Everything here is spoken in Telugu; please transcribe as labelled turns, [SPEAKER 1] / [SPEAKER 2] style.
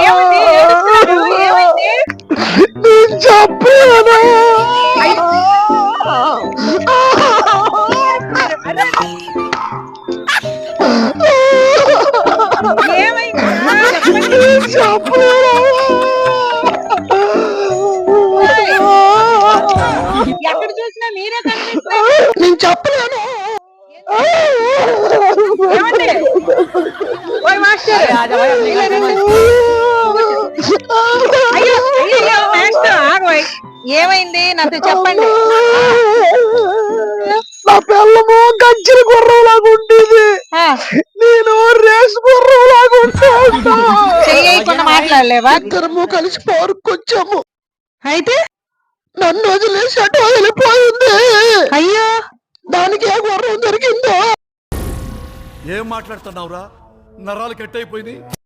[SPEAKER 1] ఏమండి ఏడుస్తున్నారు? ఏమైంది?
[SPEAKER 2] నేను చెప్పలేను.
[SPEAKER 1] ఏమైందిరా? చెప్పండి.
[SPEAKER 2] నేను చెప్పలేను.
[SPEAKER 1] ఎక్కడ చూసినా మీరే కనిపిస్తున్నారు.
[SPEAKER 2] నేను చెప్పలేను.
[SPEAKER 1] ఏమండి? ఓయ్ మాస్టర్, అయ్యో అయ్యో మాస్టర్ ఆగోయ్. ఏమైంది నాతో చెప్పండి.
[SPEAKER 2] నా పిల్లము గజ్జల గుర్రంలాగా ఉండేది. నేను రేసు గుర్రంలాగా ఉంటా.
[SPEAKER 1] చెయ్యకుండా మాట్లాడలేవా?
[SPEAKER 2] ఇద్దరము కలిసి పార్క్ వచ్చాము.
[SPEAKER 1] అయితే
[SPEAKER 2] నన్ను వదిలేసి అటు వెళ్ళిపోయింది.
[SPEAKER 1] అయ్యో
[SPEAKER 2] దానికి ఏ గుర్రం దొరికిందో.
[SPEAKER 3] ఏం మాట్లాడుతున్నావురా? నరాలు కట్ అయిపోయింది.